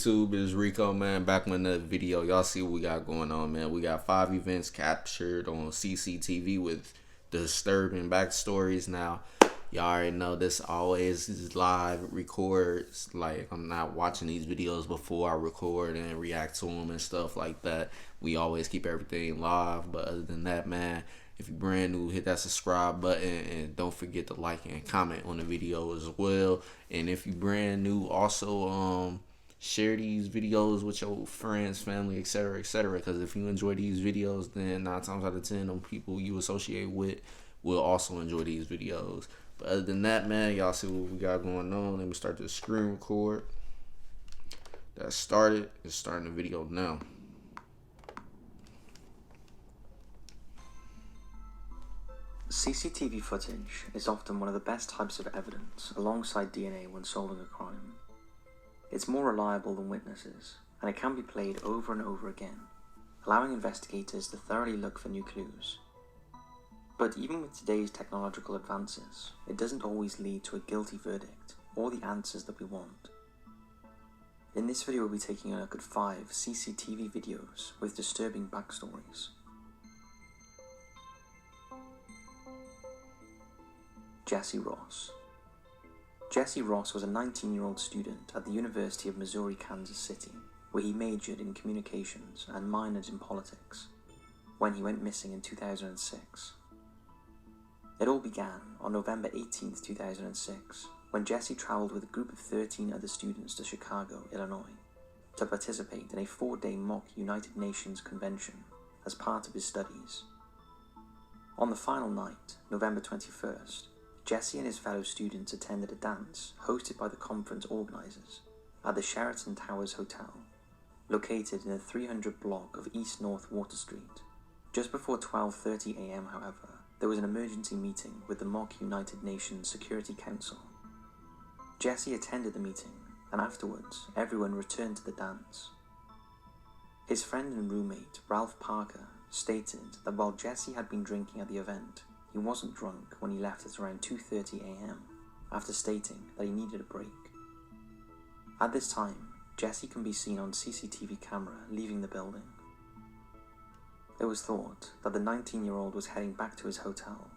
YouTube is Rico, man, back with another video. Y'all see what we got going on, man. We got 5 events captured on CCTV with disturbing backstories. Now, y'all already know this always is live records. Like, I'm not watching these videos before I record and react to them and stuff like that. We always keep everything live. But other than that, man, if you're brand new, hit that subscribe button and don't forget to like and comment on the video as well. And if you're brand new, also share these videos with your friends, family, etc., etc. Because if you enjoy these videos, then 9 times out of 10, them people you associate with will also enjoy these videos. But other than that, man, y'all see what we got going on. Let me start the screen record. That started. It's starting the video now. CCTV footage is often one of the best types of evidence alongside DNA when solving a crime. It's more reliable than witnesses, and it can be played over and over again, allowing investigators to thoroughly look for new clues. But even with today's technological advances, it doesn't always lead to a guilty verdict or the answers that we want. In this video, we'll be taking a look at 5 CCTV videos with disturbing backstories. Jesse Ross. Jesse Ross was a 19-year-old student at the University of Missouri, Kansas City, where he majored in communications and minored in politics, when he went missing in 2006. It all began on November 18, 2006, when Jesse traveled with a group of 13 other students to Chicago, Illinois, to participate in a 4-day mock United Nations convention as part of his studies. On the final night, November 21st, Jesse and his fellow students attended a dance hosted by the conference organizers at the Sheraton Towers Hotel, located in the 300 block of East North Water Street. Just before 12:30 a.m., however, there was an emergency meeting with the mock United Nations Security Council. Jesse attended the meeting, and afterwards, everyone returned to the dance. His friend and roommate, Ralph Parker, stated that while Jesse had been drinking at the event, he wasn't drunk when he left at around 2:30 a.m., after stating that he needed a break. At this time, Jesse can be seen on CCTV camera leaving the building. It was thought that the 19-year-old was heading back to his hotel,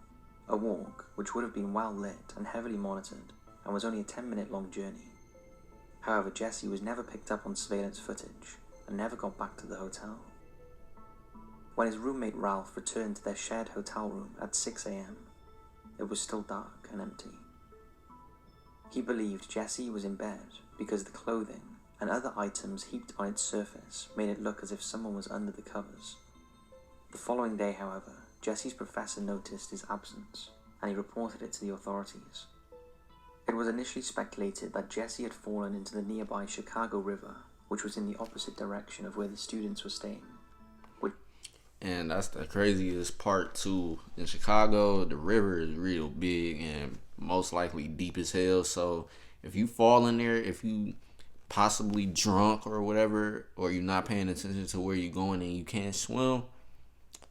a walk which would have been well lit and heavily monitored and was only a 10-minute long journey. However, Jesse was never picked up on surveillance footage and never got back to the hotel. When his roommate Ralph returned to their shared hotel room at 6 a.m., it was still dark and empty. He believed Jesse was in bed because the clothing and other items heaped on its surface made it look as if someone was under the covers. The following day, however, Jesse's professor noticed his absence, and he reported it to the authorities. It was initially speculated that Jesse had fallen into the nearby Chicago River, which was in the opposite direction of where the students were staying. And that's the craziest part too. In Chicago, the river is real big and most likely deep as hell. So if you fall in there, if you possibly drunk or whatever, or you're not paying attention to where you're going and you can't swim,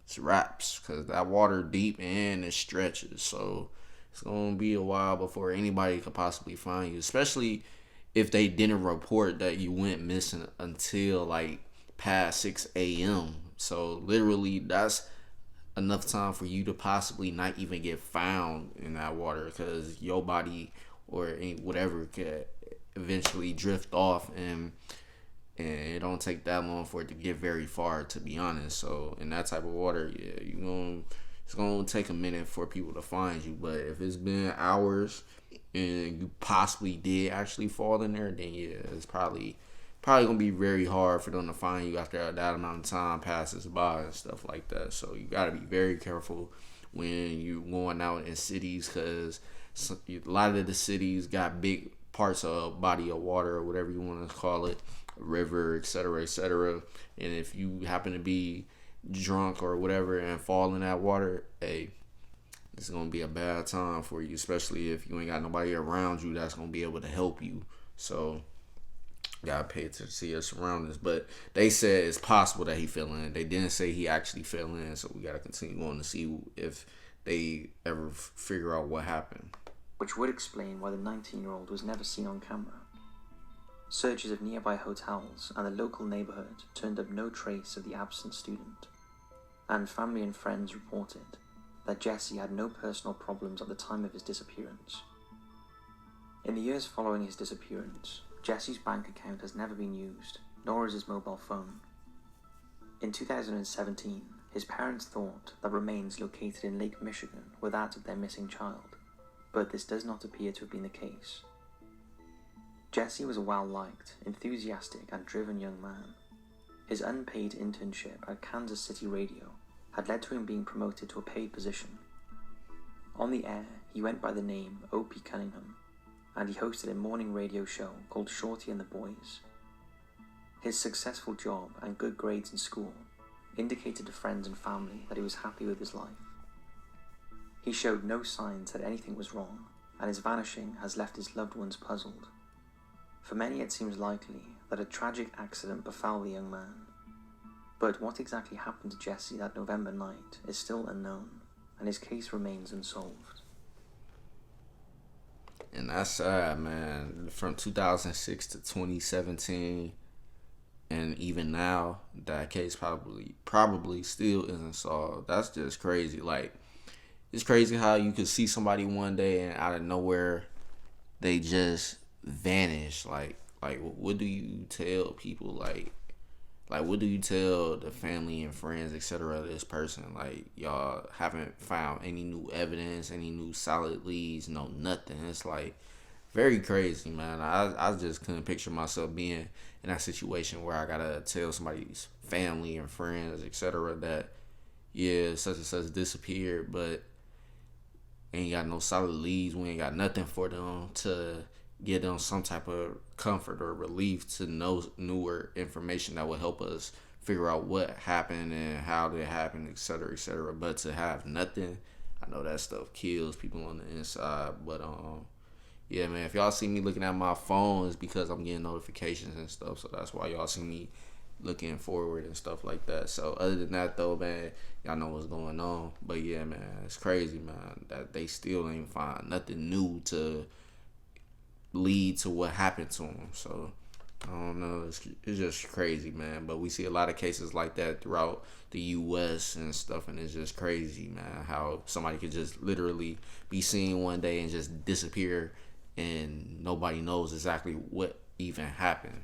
it's wraps, because that water deep and it stretches. So it's going to be a while before anybody could possibly find you, especially if they didn't report that you went missing until like past 6 a.m. So literally that's enough time for you to possibly not even get found in that water, because your body or whatever could eventually drift off, and it don't take that long for it to get very far, to be honest. So in that type of water, yeah, it's gonna take a minute for people to find you. But if it's been hours and you possibly did actually fall in there, then yeah, it's probably gonna be very hard for them to find you after that amount of time passes by and stuff like that. So you gotta be very careful when you're going out in cities, because a lot of the cities got big parts of body of water or whatever you want to call it, river, etc., etc. And if you happen to be drunk or whatever and fall in that water, hey, it's gonna be a bad time for you, especially if you ain't got nobody around you that's gonna be able to help you. So Gotta pay attention to your surroundings. But they said it's possible that he fell in. They didn't say he actually fell in, so we gotta continue on to see if they ever figure out what happened. Which would explain why the 19-year-old was never seen on camera. Searches of nearby hotels and the local neighborhood turned up no trace of the absent student, and family and friends reported that Jesse had no personal problems at the time of his disappearance. In the years following his disappearance, Jesse's bank account has never been used, nor has his mobile phone. In 2017, his parents thought that remains located in Lake Michigan were that of their missing child, but this does not appear to have been the case. Jesse was a well-liked, enthusiastic and driven young man. His unpaid internship at Kansas City Radio had led to him being promoted to a paid position. On the air, he went by the name O.P. Cunningham, and he hosted a morning radio show called Shorty and the Boys. His successful job and good grades in school indicated to friends and family that he was happy with his life. He showed no signs that anything was wrong, and his vanishing has left his loved ones puzzled. For many it seems likely that a tragic accident befell the young man. But what exactly happened to Jesse that November night is still unknown, and his case remains unsolved. And that's sad, man. From 2006 to 2017, and even now, that case probably still isn't solved. That's just crazy. Like, it's crazy how you could see somebody one day and out of nowhere, they just vanish. Like what do you tell people? Like what do you tell the family and friends, etc. of this person? Like, y'all haven't found any new evidence, any new solid leads, no nothing. It's like very crazy, man. I just couldn't picture myself being in that situation where I gotta tell somebody's family and friends, etc. that yeah, such and such disappeared, but ain't got no solid leads. We ain't got nothing for them to give them some type of comfort or relief to know newer information that will help us figure out what happened and how it happened, etc., etc. But to have nothing, I know that stuff kills people on the inside. But yeah, man, if y'all see me looking at my phone, it's because I'm getting notifications and stuff. So that's why y'all see me looking forward and stuff like that. So other than that, though, man, y'all know what's going on. But yeah, man, it's crazy, man, that they still ain't find nothing new to lead to what happened to him. So I don't know, it's just crazy, man. But we see a lot of cases like that throughout the U.S. and stuff, and it's just crazy, man, how somebody could just literally be seen one day and just disappear, and nobody knows exactly what even happened.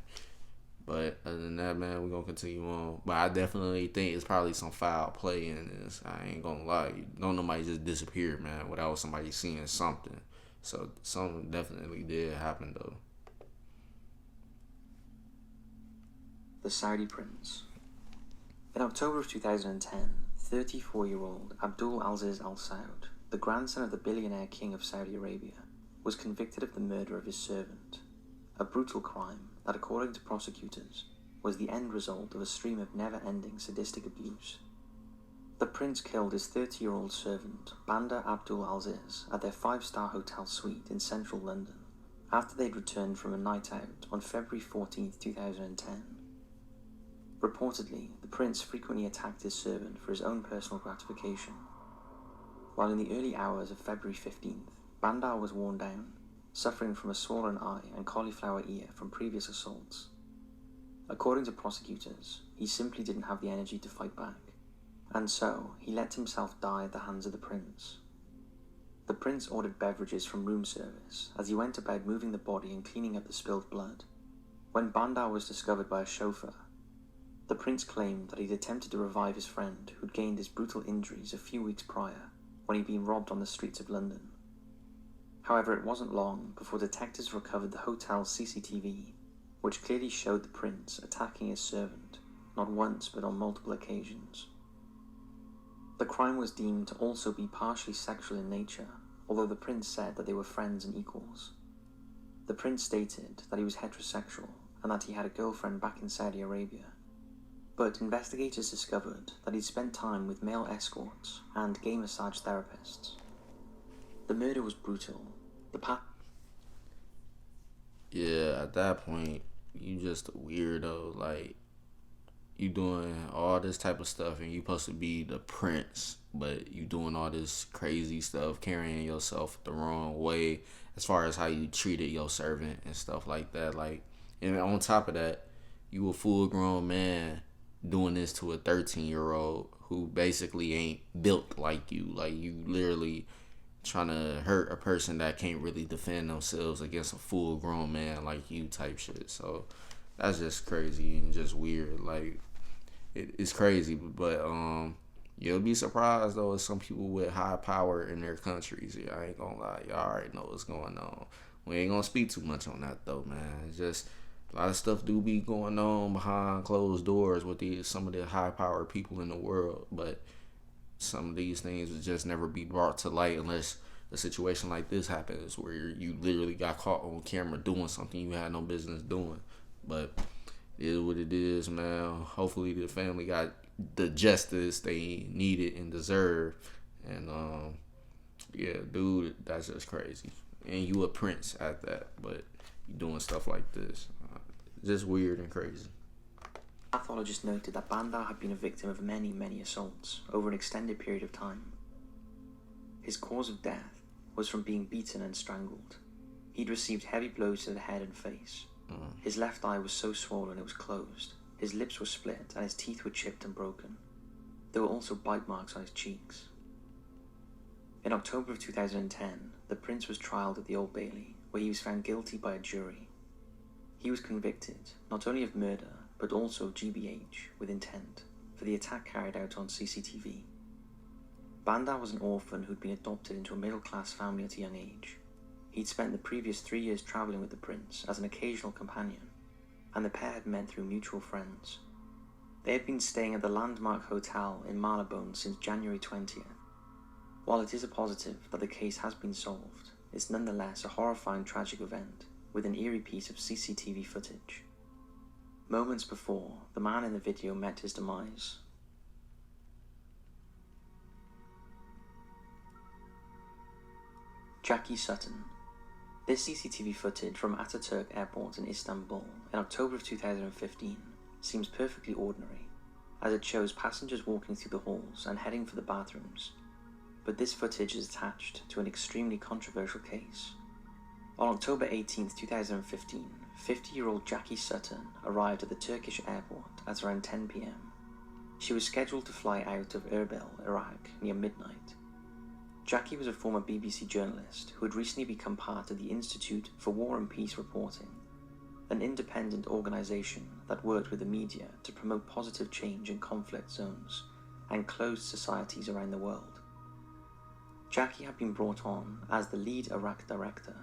But other than that, man, we're gonna continue on. But I definitely think it's probably some foul play in this. I ain't gonna lie, don't nobody just disappear, man, without somebody seeing something. So something definitely did happen, though. The Saudi Prince. In October of 2010, 34-year-old Abdul Aziz Al Saud, the grandson of the billionaire king of Saudi Arabia, was convicted of the murder of his servant, a brutal crime that, according to prosecutors, was the end result of a stream of never-ending sadistic abuse. The prince killed his 30-year-old servant, Bandar Abdul Aziz, at their 5-star hotel suite in central London, after they'd returned from a night out on February 14, 2010. Reportedly, the prince frequently attacked his servant for his own personal gratification. While in the early hours of February 15th, Bandar was worn down, suffering from a swollen eye and cauliflower ear from previous assaults. According to prosecutors, he simply didn't have the energy to fight back, and so he let himself die at the hands of the prince. The prince ordered beverages from room service as he went about moving the body and cleaning up the spilled blood. When Bandar was discovered by a chauffeur, the prince claimed that he'd attempted to revive his friend who'd gained his brutal injuries a few weeks prior when he'd been robbed on the streets of London. However, it wasn't long before detectives recovered the hotel's CCTV, which clearly showed the prince attacking his servant, not once but on multiple occasions. The crime was deemed to also be partially sexual in nature, although the prince said that they were friends and equals. The prince stated that he was heterosexual and that he had a girlfriend back in Saudi Arabia, but investigators discovered that he'd spent time with male escorts and gay massage therapists. The murder was brutal. Yeah, at that point, you just a weirdo. Like, you doing all this type of stuff and you supposed to be the prince, but you doing all this crazy stuff, carrying yourself the wrong way as far as how you treated your servant and stuff like that. Like, and on top of that, you a full grown man doing this to a 13-year-old who basically ain't built like you. Like, you literally trying to hurt a person that can't really defend themselves against a full grown man like you type shit. So that's just crazy and just weird. Like, it's crazy, but you'll be surprised though. Some people with high power in their countries. Yeah, I ain't gonna lie, y'all already know what's going on. We ain't gonna speak too much on that though, man. It's just a lot of stuff do be going on behind closed doors with some of the high power people in the world, but some of these things would just never be brought to light unless a situation like this happens where you literally got caught on camera doing something you had no business doing. But it is what it is, man. Hopefully the family got the justice they needed and deserve. And yeah, dude, that's just crazy. And you a prince at that, but you doing stuff like this, just weird and crazy. Pathologist noted that Bandar had been a victim of many, many assaults over an extended period of time. His cause of death was from being beaten and strangled. He'd received heavy blows to the head and face. His left eye was so swollen it was closed. His lips were split and his teeth were chipped and broken. There were also bite marks on his cheeks. In October of 2010, the prince was trialed at the Old Bailey, where he was found guilty by a jury. He was convicted not only of murder, but also of GBH with intent for the attack carried out on CCTV. Bandar was an orphan who'd been adopted into a middle-class family at a young age. He'd spent the previous 3 years travelling with the prince as an occasional companion, and the pair had met through mutual friends. They had been staying at the Landmark Hotel in Marylebone since January 20th. While it is a positive that the case has been solved, it's nonetheless a horrifying tragic event with an eerie piece of CCTV footage. Moments before, the man in the video met his demise. Jackie Sutton. This CCTV footage from Ataturk Airport in Istanbul in October of 2015 seems perfectly ordinary, as it shows passengers walking through the halls and heading for the bathrooms. But this footage is attached to an extremely controversial case. On October 18, 2015, 50-year-old Jackie Sutton arrived at the Turkish airport at around 10 p.m. She was scheduled to fly out of Erbil, Iraq, near midnight. Jackie was a former BBC journalist who had recently become part of the Institute for War and Peace Reporting, an independent organisation that worked with the media to promote positive change in conflict zones and closed societies around the world. Jackie had been brought on as the lead Iraq director.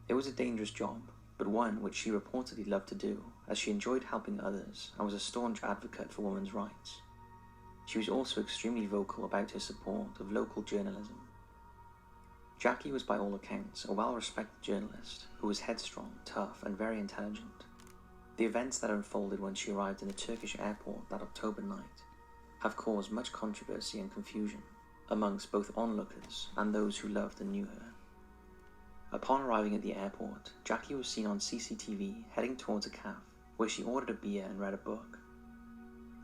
It was a dangerous job, but one which she reportedly loved to do, as she enjoyed helping others and was a staunch advocate for women's rights. She was also extremely vocal about her support of local journalism. Jackie was by all accounts a well-respected journalist who was headstrong, tough and very intelligent. The events that unfolded when she arrived in the Turkish airport that October night have caused much controversy and confusion amongst both onlookers and those who loved and knew her. Upon arriving at the airport, Jackie was seen on CCTV heading towards a cafe where she ordered a beer and read a book.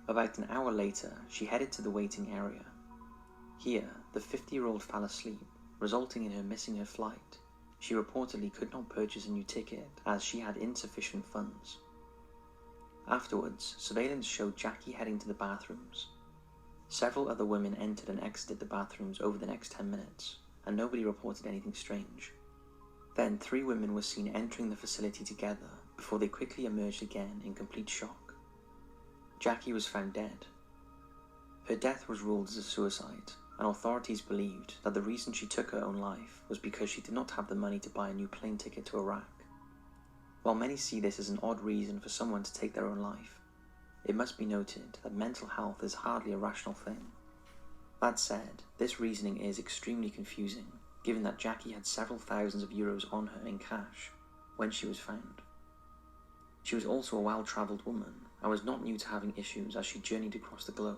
About an hour later, she headed to the waiting area. Here, the 50-year-old fell asleep, resulting in her missing her flight. She reportedly could not purchase a new ticket as she had insufficient funds. Afterwards, surveillance showed Jackie heading to the bathrooms. Several other women entered and exited the bathrooms over the next 10 minutes, and nobody reported anything strange. Then 3 women were seen entering the facility together before they quickly emerged again in complete shock. Jackie was found dead. Her death was ruled as a suicide, and authorities believed that the reason she took her own life was because she did not have the money to buy a new plane ticket to Iraq. While many see this as an odd reason for someone to take their own life, it must be noted that mental health is hardly a rational thing. That said, this reasoning is extremely confusing, given that Jackie had several thousands of euros on her in cash when she was found. She was also a well-travelled woman and was not new to having issues as she journeyed across the globe.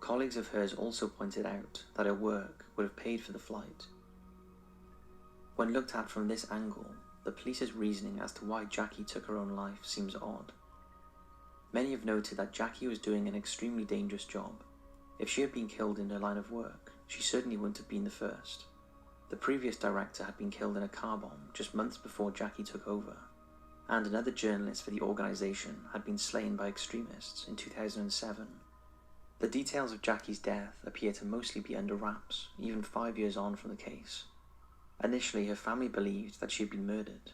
Colleagues of hers also pointed out that her work would have paid for the flight. When looked at from this angle, the police's reasoning as to why Jackie took her own life seems odd. Many have noted that Jackie was doing an extremely dangerous job. If she had been killed in her line of work, she certainly wouldn't have been the first. The previous director had been killed in a car bomb just months before Jackie took over, and another journalist for the organisation had been slain by extremists in 2007. The details of Jackie's death appear to mostly be under wraps, even 5 years on from the case. Initially, her family believed that she had been murdered,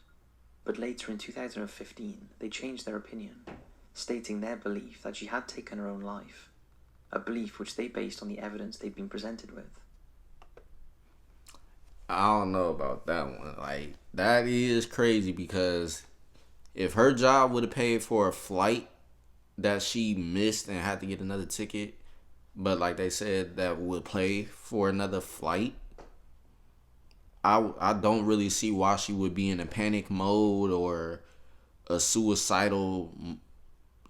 but later in 2015 they changed their opinion, stating their belief that she had taken her own life, a belief which they based on the evidence they'd been presented with. I don't know about that one. Like, that is crazy because if her job would have paid for a flight that she missed and had to get another ticket, but like they said that would pay for another flight, I don't really see why she would be in a panic mode or a suicidal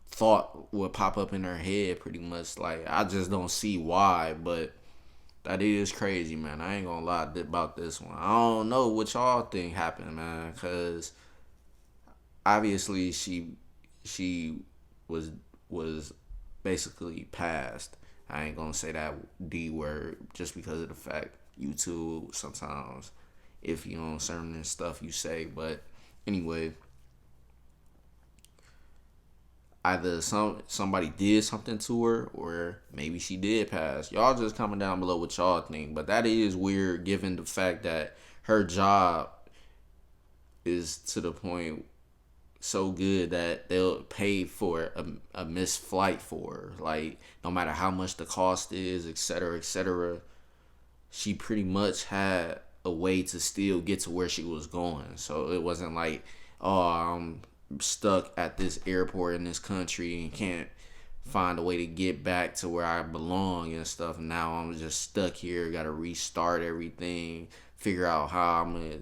thought would pop up in her head pretty much. Like, I just don't see why, but that is crazy, man. I ain't gonna lie about this one. I don't know what y'all think happened, man, because obviously she was basically passed. I ain't gonna say that D word just because of the fact YouTube sometimes if you know certain stuff you say, but anyway, either somebody did something to her or maybe she did pass. Y'all just comment down below what y'all think, but that is weird given the fact that her job is to the point so good that they'll pay for a missed flight for her. Like, no matter how much the cost is, etc., etc., she pretty much had a way to still get to where she was going. So it wasn't like, oh, I'm stuck at this airport in this country and can't find a way to get back to where I belong and stuff. Now I'm just stuck here, gotta restart everything, figure out how I'm gonna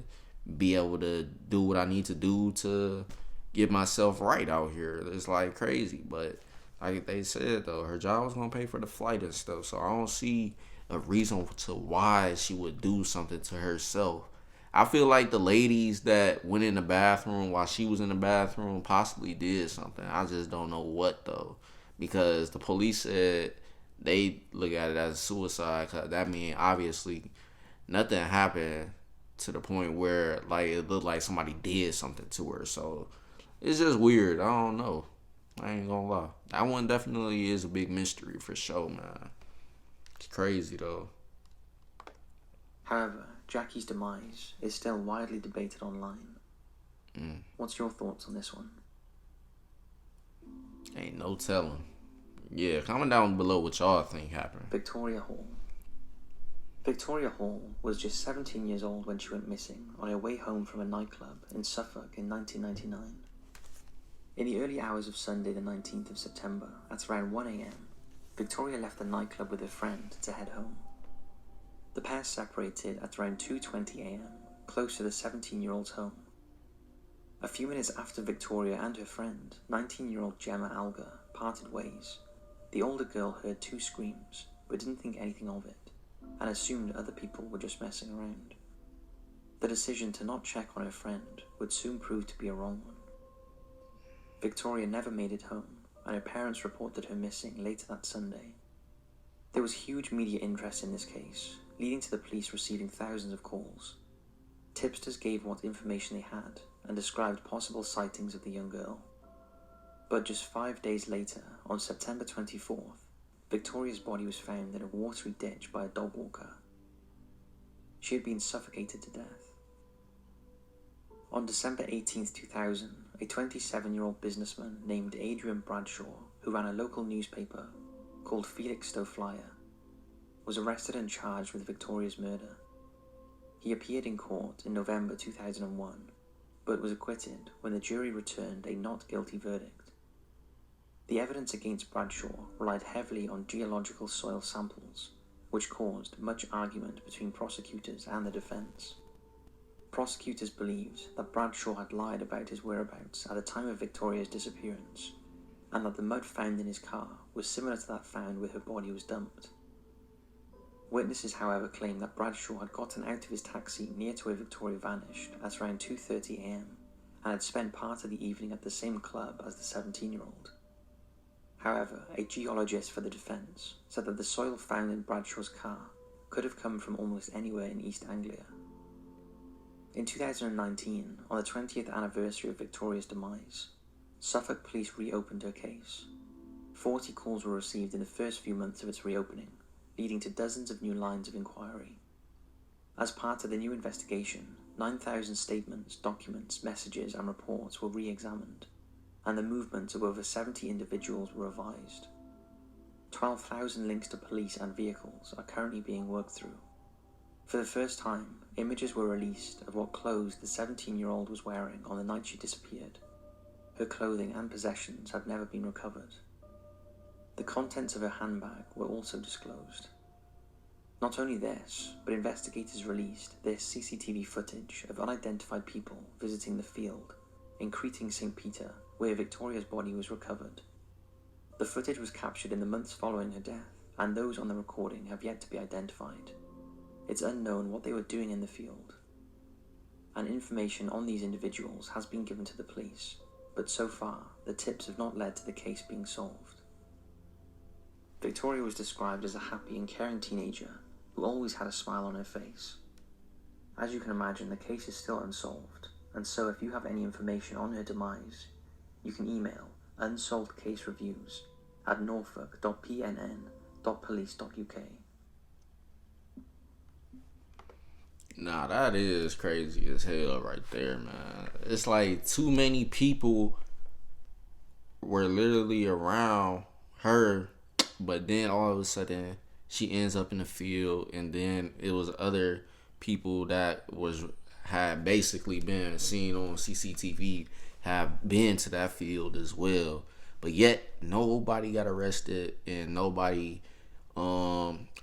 be able to do what I need to do to get myself right out here. It's like crazy, but like they said though, her job was gonna pay for the flight and stuff, so I don't see a reason to why she would do something to herself. I feel like the ladies that went in the bathroom while she was in the bathroom possibly did something. I just don't know what though, because the police said they look at it as suicide. Cause that means obviously nothing happened to the point where like it looked like somebody did something to her. So it's just weird. I don't know. I ain't gonna lie. That one definitely is a big mystery for sure, man. It's crazy though. However, Jackie's demise is still widely debated online. What's your thoughts on this one? Ain't no telling. Yeah, comment down below what y'all think happened. Victoria Hall. Victoria Hall was just 17 years old when she went missing on her way home from a nightclub in Suffolk in 1999. In the early hours of Sunday the 19th of September, at around 1 a.m, Victoria left the nightclub with her friend to head home. The pair separated at around 2:20 a.m, close to the 17-year-old's home. A few minutes after Victoria and her friend, 19-year-old Gemma Alger, parted ways, the older girl heard 2 screams, but didn't think anything of it, and assumed other people were just messing around. The decision to not check on her friend would soon prove to be a wrong one. Victoria never made it home, and her parents reported her missing later that Sunday. There was huge media interest in this case, leading to the police receiving thousands of calls. Tipsters gave what information they had and described possible sightings of the young girl. But just 5 days later, on September 24th, Victoria's body was found in a watery ditch by a dog walker. She had been suffocated to death. On December 18th, 2000, a 27-year-old businessman named Adrian Bradshaw, who ran a local newspaper called Felixstowe Flyer, was arrested and charged with Victoria's murder. He appeared in court in November 2001, but was acquitted when the jury returned a not guilty verdict. The evidence against Bradshaw relied heavily on geological soil samples, which caused much argument between prosecutors and the defense. Prosecutors believed that Bradshaw had lied about his whereabouts at the time of Victoria's disappearance, and that the mud found in his car was similar to that found where her body was dumped. Witnesses, however, claim that Bradshaw had gotten out of his taxi near to where Victoria vanished at around 2:30 a.m. and had spent part of the evening at the same club as the 17-year-old. However, a geologist for the defence said that the soil found in Bradshaw's car could have come from almost anywhere in East Anglia. In 2019, on the 20th anniversary of Victoria's demise, Suffolk police reopened her case. 40 calls were received in the first few months of its reopening, leading to dozens of new lines of inquiry. As part of the new investigation, 9,000 statements, documents, messages and reports were re-examined, and the movements of over 70 individuals were revised. 12,000 links to police and vehicles are currently being worked through. For the first time, images were released of what clothes the 17-year-old was wearing on the night she disappeared. Her clothing and possessions have never been recovered. The contents of her handbag were also disclosed. Not only this, but investigators released this CCTV footage of unidentified people visiting the field in Creting St. Peter, where Victoria's body was recovered. The footage was captured in the months following her death, and those on the recording have yet to be identified. It's unknown what they were doing in the field, and information on these individuals has been given to the police, but so far the tips have not led to the case being solved. Victoria was described as a happy and caring teenager who always had a smile on her face. As you can imagine, the case is still unsolved, and so if you have any information on her demise, you can email unsolvedcasereviews@norfolk.pnn.police.uk. Nah, that is crazy as hell right there, man. It's like too many people were literally around her, but then all of a sudden she ends up in the field, and then it was other people that had basically been seen on CCTV have been to that field as well, but yet nobody got arrested and nobody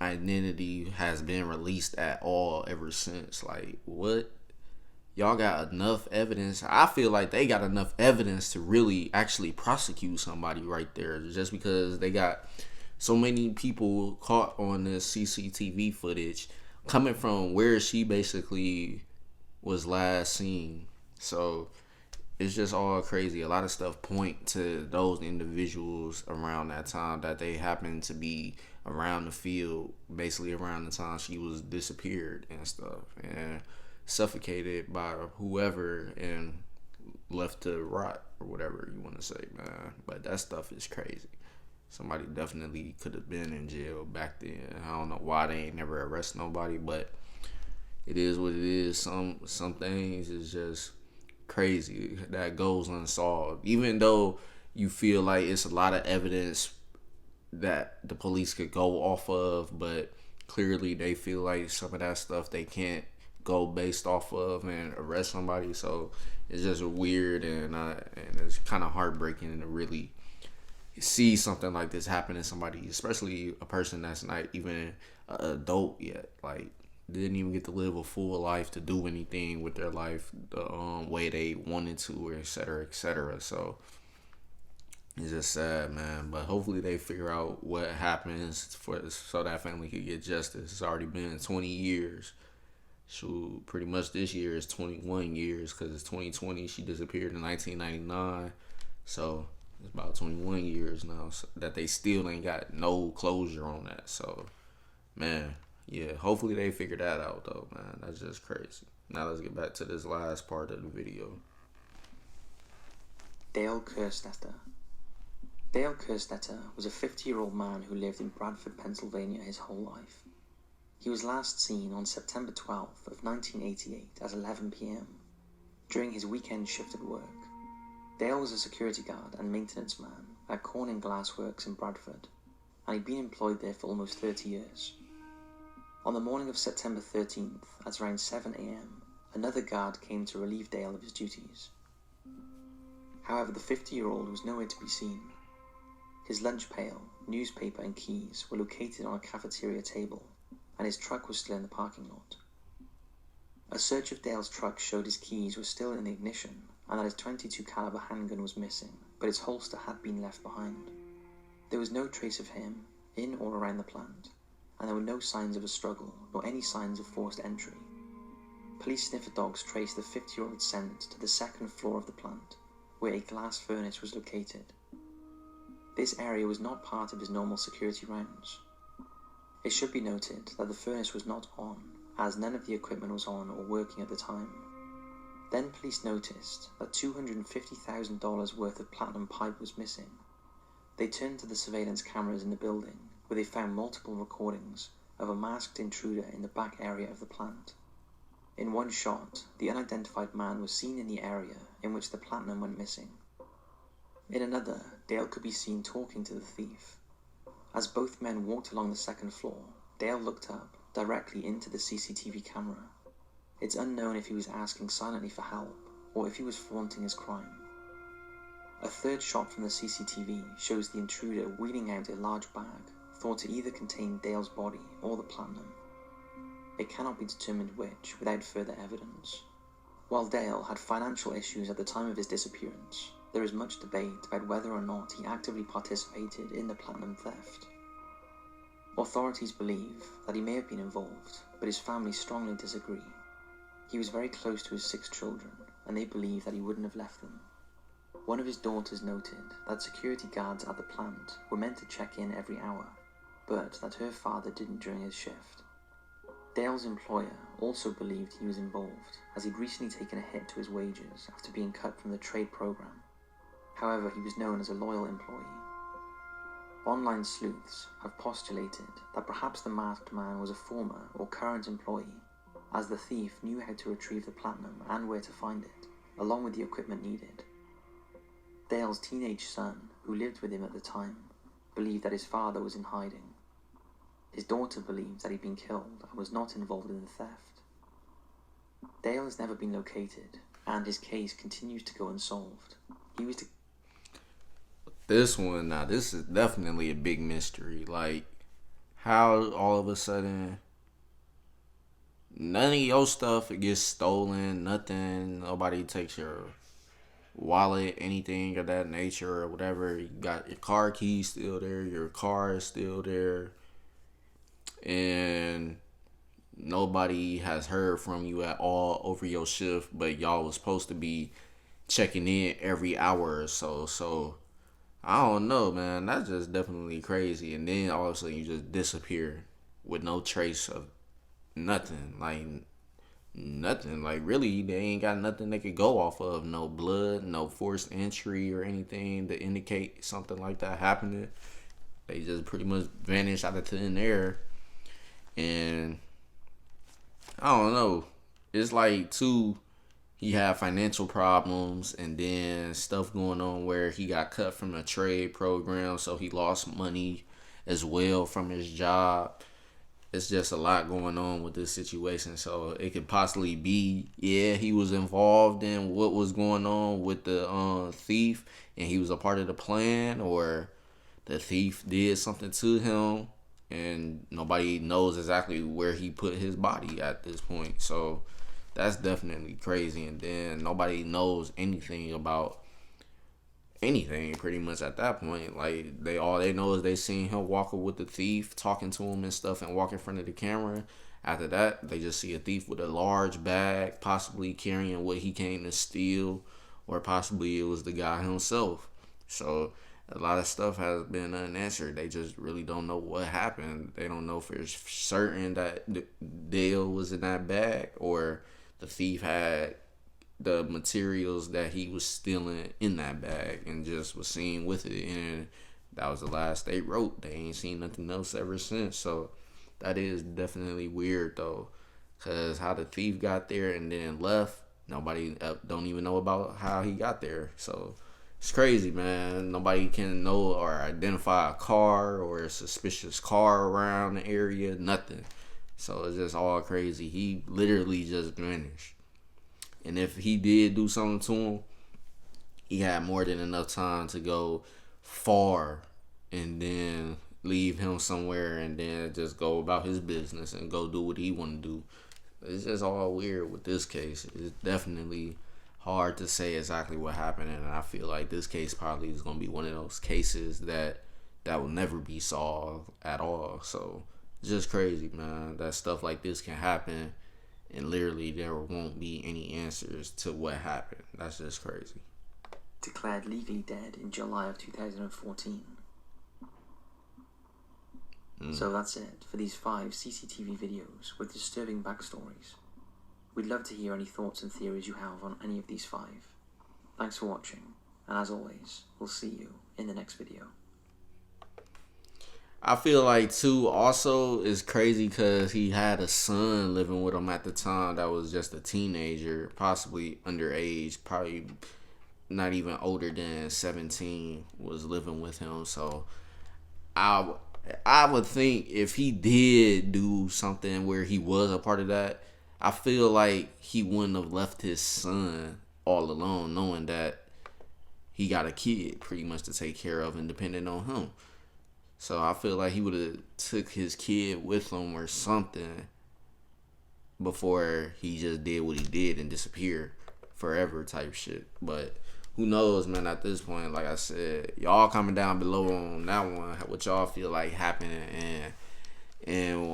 identity has been released at all ever since. Like, what? Y'all got enough evidence? I feel like they got enough evidence to really actually prosecute somebody right there, just because they got so many people caught on this CCTV footage coming from where she basically was last seen. So it's just all crazy. A lot of stuff point to those individuals around that time, that they happened to be around the field, basically around the time she was disappeared and stuff, and suffocated by whoever and left to rot or whatever you want to say, man. But that stuff is crazy. Somebody definitely could have been in jail back then. I don't know why they ain't never arrest nobody, but it is what it is. Some things is just crazy that goes unsolved, even though you feel like it's a lot of evidence that the police could go off of, but clearly they feel like some of that stuff they can't go based off of and arrest somebody. So it's just weird, and it's kind of heartbreaking to really see something like this happen to somebody, especially a person that's not even an adult yet. Like, didn't even get to live a full life to do anything with their life the way they wanted to, or et cetera, et cetera. So it's just sad, man. But hopefully they figure out what happens so that family could get justice. It's already been 20 years. So pretty much this year is 21 years, because it's 2020. She disappeared in 1999. So it's about 21 years now that they still ain't got no closure on that. So, man, yeah, hopefully they figure that out, though, man. That's just crazy. Now let's get back to this last part of the video. Dale Kerstetter. Dale Kerstetter was a 50-year-old man who lived in Bradford, Pennsylvania his whole life. He was last seen on September 12th of 1988 at 11 p.m. during his weekend shift at work. Dale was a security guard and maintenance man at Corning Glass Works in Bradford, and he'd been employed there for almost 30 years. On the morning of September 13th, at around 7 a.m., another guard came to relieve Dale of his duties. However, the 50-year-old was nowhere to be seen. His lunch pail, newspaper and keys were located on a cafeteria table, and his truck was still in the parking lot. A search of Dale's truck showed his keys were still in the ignition, and that his .22 caliber handgun was missing, but its holster had been left behind. There was no trace of him, in or around the plant, and there were no signs of a struggle nor any signs of forced entry. Police sniffer dogs traced the 50-year-old scent to the second floor of the plant, where a glass furnace was located. This area was not part of his normal security rounds. It should be noted that the furnace was not on, as none of the equipment was on or working at the time. Then police noticed that $250,000 worth of platinum pipe was missing. They turned to the surveillance cameras in the building, where they found multiple recordings of a masked intruder in the back area of the plant. In one shot, the unidentified man was seen in the area in which the platinum went missing. In another, Dale could be seen talking to the thief. As both men walked along the second floor, Dale looked up directly into the CCTV camera. It's unknown if he was asking silently for help or if he was flaunting his crime. A third shot from the CCTV shows the intruder wheeling out a large bag thought to either contain Dale's body or the platinum. It cannot be determined which without further evidence. While Dale had financial issues at the time of his disappearance, there is much debate about whether or not he actively participated in the platinum theft. Authorities believe that he may have been involved, but his family strongly disagree. He was very close to his 6 children, and they believe that he wouldn't have left them. One of his daughters noted that security guards at the plant were meant to check in every hour, but that her father didn't during his shift. Dale's employer also believed he was involved, as he'd recently taken a hit to his wages after being cut from the trade program. However, he was known as a loyal employee. Online sleuths have postulated that perhaps the masked man was a former or current employee, as the thief knew how to retrieve the platinum and where to find it, along with the equipment needed. Dale's teenage son, who lived with him at the time, believed that his father was in hiding. His daughter believes that he'd been killed and was not involved in the theft. Dale has never been located, and his case continues to go unsolved. This is definitely a big mystery. Like, how all of a sudden none of your stuff gets stolen, nothing, nobody takes your wallet, anything of that nature or whatever. You got your car keys still there, your car is still there, and nobody has heard from you at all over your shift, but y'all was supposed to be checking in every hour or so. So I don't know, man. That's just definitely crazy. And then all of a sudden you just disappear with no trace of nothing. Like, nothing. Like, really, they ain't got nothing they could go off of. No blood, no forced entry or anything to indicate something like that happening. They just pretty much vanished out of thin air. And I don't know. It's like, too, he had financial problems and then stuff going on where he got cut from a trade program, so he lost money as well from his job. It's just a lot going on with this situation. So it could possibly be, yeah, he was involved in what was going on with the thief and he was a part of the plan, or the thief did something to him and nobody knows exactly where he put his body at this point. So that's definitely crazy. And then nobody knows anything about anything pretty much at that point. Like, all they know is they seen him walking with the thief, talking to him and stuff, and walk in front of the camera. After that, they just see a thief with a large bag, possibly carrying what he came to steal, or possibly it was the guy himself. So a lot of stuff has been unanswered. They just really don't know what happened. They don't know for certain that Dale was in that bag, or the thief had the materials that he was stealing in that bag and just was seen with it. And that was the last they wrote. They ain't seen nothing else ever since. So that is definitely weird, though, because how the thief got there and then left, nobody don't even know about how he got there. So it's crazy, man. Nobody can know or identify a car or a suspicious car around the area, nothing. So it's just all crazy. He literally just vanished. And if he did do something to him, he had more than enough time to go far and then leave him somewhere and then just go about his business and go do what he want to do. It's just all weird with this case. It's definitely hard to say exactly what happened, and I feel like this case probably is going to be one of those cases that will never be solved at all. So just crazy, man, that stuff like this can happen and literally there won't be any answers to what happened. That's just crazy. Declared legally dead in July of 2014. So that's it for these 5 CCTV videos with disturbing backstories. We'd love to hear any thoughts and theories you have on any of these 5. Thanks for watching, and as always, we'll see you in the next video. I feel like too also is crazy because he had a son living with him at the time that was just a teenager, possibly underage, probably not even older than 17, was living with him. So I would think if he did do something where he was a part of that, I feel like he wouldn't have left his son all alone, knowing that he got a kid pretty much to take care of and depending on him. So I feel like he would have took his kid with him or something before he just did what he did and disappeared forever type shit. But who knows, man, at this point, like I said, y'all comment down below on that one, what y'all feel like happened, and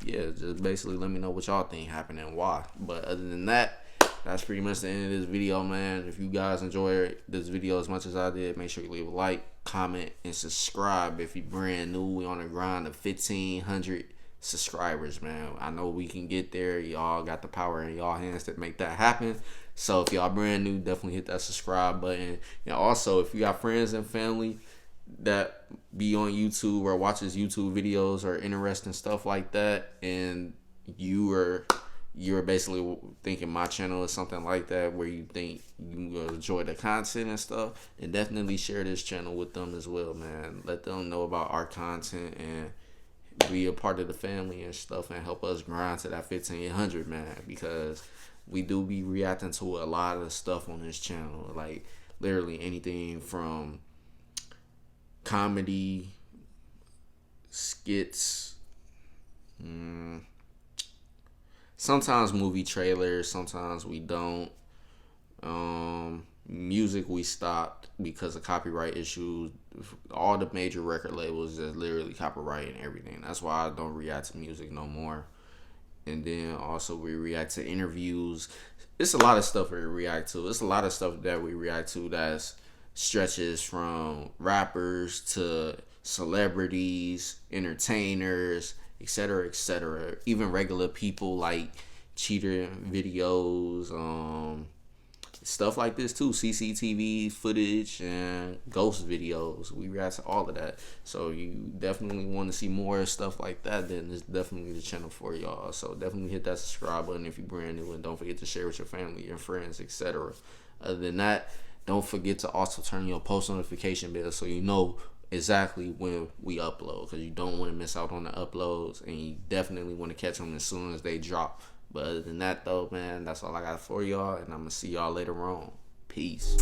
yeah, just basically let me know what y'all think happened and why. But other than that, that's pretty much the end of this video, man. If you guys enjoyed this video as much as I did, make sure you leave a like, comment, and subscribe if you're brand new. We on the grind of 1,500 subscribers, man. I know we can get there. Y'all got the power in y'all hands to make that happen. So if y'all brand new, definitely hit that subscribe button. And also, if you got friends and family that be on YouTube or watches YouTube videos or interesting stuff like that, and you're basically thinking my channel is something like that, where you think you will enjoy the content and stuff, and definitely share this channel with them as well, man. Let them know about our content and be a part of the family and stuff, and help us grind to that 1,500, man, because we do be reacting to a lot of stuff on this channel, like literally anything from comedy, skits, sometimes movie trailers, sometimes we don't. Music we stopped because of copyright issues. All the major record labels is literally copyrighting everything. That's why I don't react to music no more. And then also we react to interviews. It's a lot of stuff we react to. It's a lot of stuff that we react to that's stretches from rappers to celebrities, entertainers, etc., etc. Even regular people, like cheater videos, stuff like this too, CCTV footage and ghost videos. We react to all of that. So you definitely want to see more stuff like that, then it's definitely the channel for y'all. So definitely hit that subscribe button if you're brand new, and don't forget to share with your family and friends, etc. Other than that, don't forget to also turn your post notification bell so you know exactly when we upload, because you don't want to miss out on the uploads, and you definitely want to catch them as soon as they drop. But other than that though, man, that's all I got for y'all, and I'm gonna see y'all later on. Peace.